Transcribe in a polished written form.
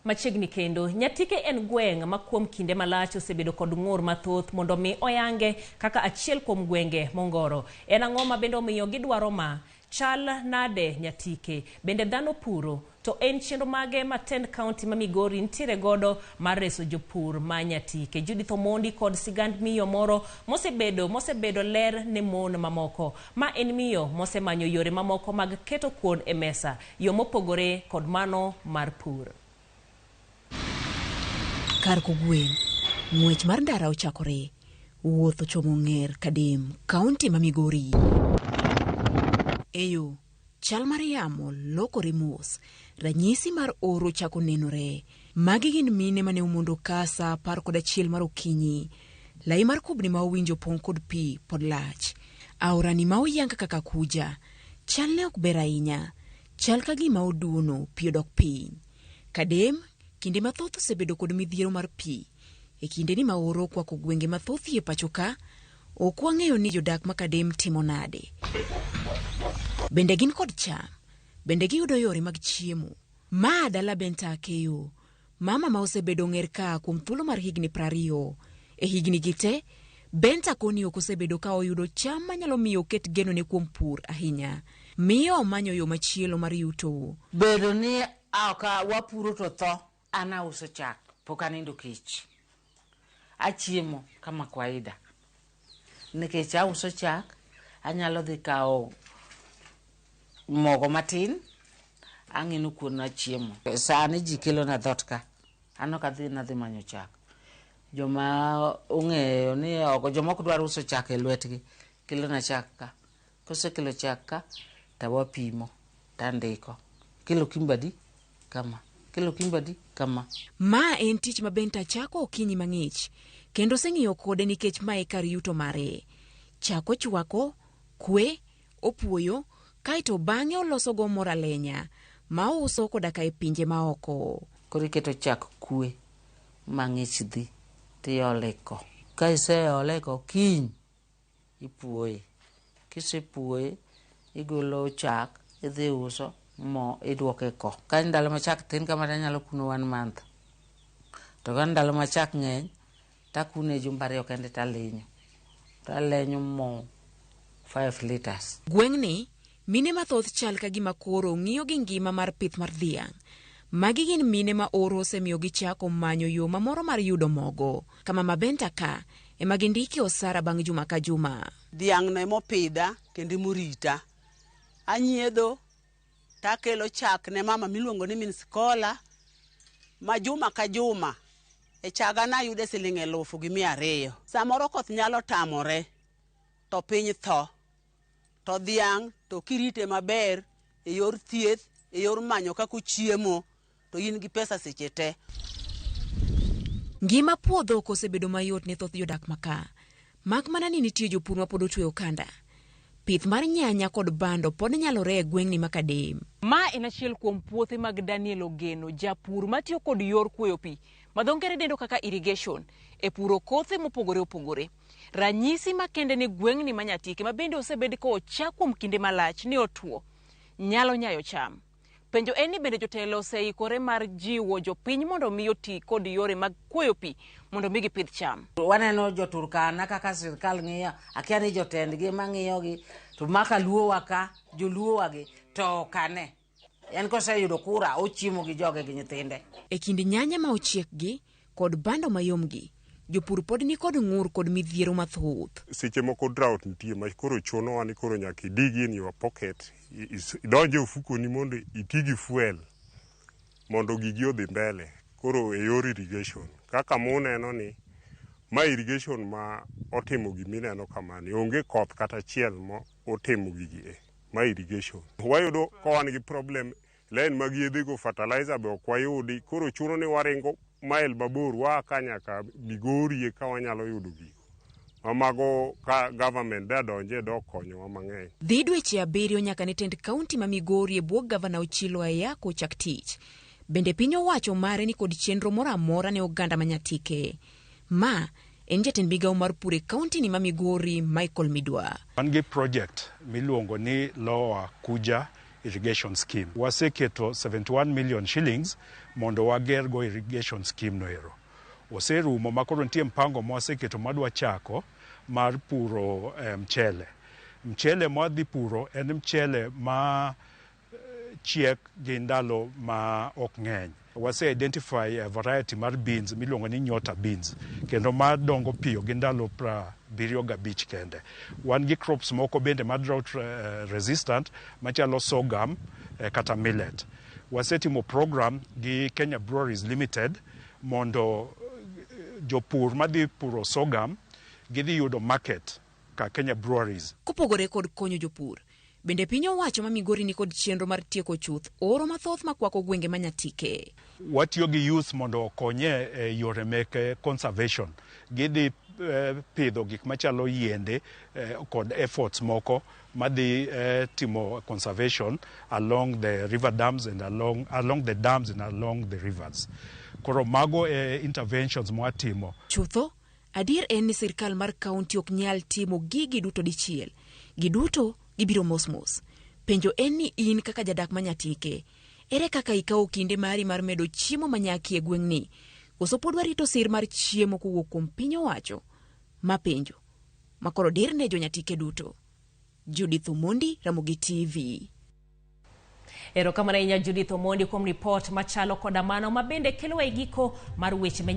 Machiegni kendo, Nyatike en gweng' ma kuom kinde malach osebedo kod ng'ur mathoth mondo mi oyange kaka achiel kuom gwenge mongoro. En ang'o ma bende omiyo gidwaro ma? Chal nade Nyatike? Bende dhano puro? To en chenro mage ma Tend County ma Migori ntiere godo mar reso jopur ma Nyatike. Judith Omondi kod sigand miyo moro mosebedo ler ne mon mamoko. Ma en miyo mosemanyo yore mamoko mag keto kuon e mesa, yo mopogore kod mano mar pur. Kar kogwen, ng'wech mar ndara ochakore, wuoth ochomo ng'er Kadem, kaunti ma Migori. Eyo, chal mar yamo lokore mos, ranyisi mar oro chako nenore. Magi gin mine mane umondo kasa par kod achiel mar okinyi. Lai mar kubni ma owinjo pong kod pi pod lach. Aorani ma oyanga kaka kuja. Chal ne ok ber ahinya. Chal ka gima oduono pi odok piny. Kadem, kinde mathoth osebedo kod midhiero mar pi. E kinde ni ma oro kwako gwenge mathoth ye pachoka, ok wang'eyo ni jodak ma Kadem timo nade. Bende gin kod cham, bende giyudo yore mag chiemo. Ma dala benta keyo, mama ma osebedo ng'er ka kuom thuolo mar higni 20. E higni gite, benta koni ok osebedo ka oyudo cham manyalo miyo ket geno ne kuom pur ahinya. Miyo manyo yo machielo mar yuto. Bedo ni aka wapuro to tho, ana uso chak, poka nindo kich. Achiemo kama kwaida. Nikech auso chak, anyalo dhi kao mogo matin, ang'ino kuon na chiemo. Sani ji kelo na dhot ka, ano ka dhi manyo chak. Joma ung'eyo ni oko, joma ok dwar uso chak e lwetgi, kelo na chak ka. Kose kelo chak ka, tawa pimo, tandiko. Kilo kimbadi, kama. Kilo kimbadi, kama. Ma en tich ma benta chako okinyi mang'ich, kendo seng'iyo kode nikech ma e kar yuto mare. Chako chwako, kwe, opuoyo, kaito bang'e oloso go mora lenya, ma uso kodaka e pinje ma oko. Kori keto chak kwe, mang'ich dhi, tiole ko. Ka ise ole ko kiny, ipuoye. Kise puoye, igolo chak, idhi uso, mo idwoke ko. Ka ndalo ma chak tin kama nyalo kuno 1 month. To ka ndalo ma chak ng'eny, takune jumba 2 kende talenyo. Talenyo mo 5 liters. Gweng'ni, mine mathoth chal ka gima koro ng'iyo gi ngima mar pith mar dhiang'. Magi gin mine ma oro osemiyo gichako manyo yo mamoro mar yudo mogo. Kama mabenta ka, ema gindiki osara bang' juma ka juma. Dhiang' ne mopidha kendi murita. Anyiedho, takelo chak ne mama miluongo ni min skola. Ma juma ka juma, e chaga na yude $1,200. Samoro koth nyalo tamore, to piny tho. To dhiang' to kirite maber, e yor thieth, e yor manyo kako chiemo, to in gi pesa seche te. Ngima puodho kosebedo mayot ne thoth jodak maka. Mak mana ni nitie jopur ma pod otweyo kanda. Pith mar nyanya kod bando pod nyalore e gweng'ni ma Kadem. Ma en achiel kuom puothe mag Daniel Ogeno, japur matiyo kod yor kuoyo pi, ma dho ngere dendo kaka irrigation, e puro kothe mopogore opogore. Ranyisi makende ni gweng'ni ma Nyatike ma bende osebed ko ochak kuom kinde malach ni otuo, nyalo nyayo cham. Penjo en ni bende jotelo oseikore mar jiwo jopiny mondo miyo ti kod yore mag kuoyo pi mondo mi gipidh cham. Waneno joturkana kaka sirkal ng'iyo, akia ni jotendgi mang'iyogi, to maka luo waka, joluo wagi, to kane. En koseyudo kura, ochiemo gi joge gi nyithinde. E kind nyanya ma ochiek gi kod bando mayom gi, jopur pod ni kod ng'ur kod midhiero mathoth. Seche moko drought nitie ma koro chuno wa ni koro nyaka dig in your pocket, idonje ofuko ni mondo itigi fuel mondo gigi odhi mbele. Koro e yor irrigation. Kaka muneno ni, ma irrigation ma otimo gimineno kamani, onge koth kata chiel ma otimo gigi ma irrigation. Wayudo ka wan gi problem, line mag yedhe go fertilizer be ok wayudi, koro chuno ni waringo mael mabor waka nyaka Migori ka wanyalo yudo gigo. Mamago ka government da donje do konyowa mang'eny. Dhi dweche 7 nyaka ne Tend County ma Migori e bwo gavana Ochilo Ayako chak tich. Bende piny owacho mare ni kod chenro moro amora ne oganda ma Nyatike. Ma en jatend migawo mar pur e kaunti ni ma Migori, Michael Midwa. Wan gi project miluongo ni Lower Kuja irrigation scheme. Waseketo 71 million shillings mondo wagergo irrigation scheme noero. Oserumo makoro nitie mpango mwaseketo madwa chako mar puro mchele. Mchele mwadhi puro en mchele ma chiek gi ndalo ma ok ng'eny. Wase identify a variety mar beans miluongo ni nyota beans kendo madongo piyo gi ndalo 75 kende. Wan gi crops moko bende ma drought resistant machalo sorghum kata millet. Wasetimo program gi Kenya Breweries Limited mondo jopur madhi puro sorghum gidhi yudo market ka Kenya Breweries. Kopogore kod konyo jopur, bende piny owacho ma Migori ni kod chenro mar tieko chuth oro mathoth makwako gwenge ma Nyatike. Watiyo gi youth mondo okonye yore meke conservation. Gidhi pidho gik machalo yiende kod efforts moko madhi timo conservation along the river dams and along the dams and along the rivers. Koro mago interventions mwatimo. Chutho, adier en ni sirkal mar kaunti ok nyal timo gigi duto dichiel. Giduto gibiro mos. Penjo en ni in kaka jadak ma Nyatike, ere kaka ikawo kinde mari mar medo chiemo manyaki e gweng'ni? Koso pod warito sir mar chiemo kowuok kuom piny owacho? Ma penjo makoro dir ne jo Nyatike duto. Judith Omondi, Ramogi TV. Erokamano ahinya Judith Omondi kuom report machalo koda mano mabende kelo e giko mar weche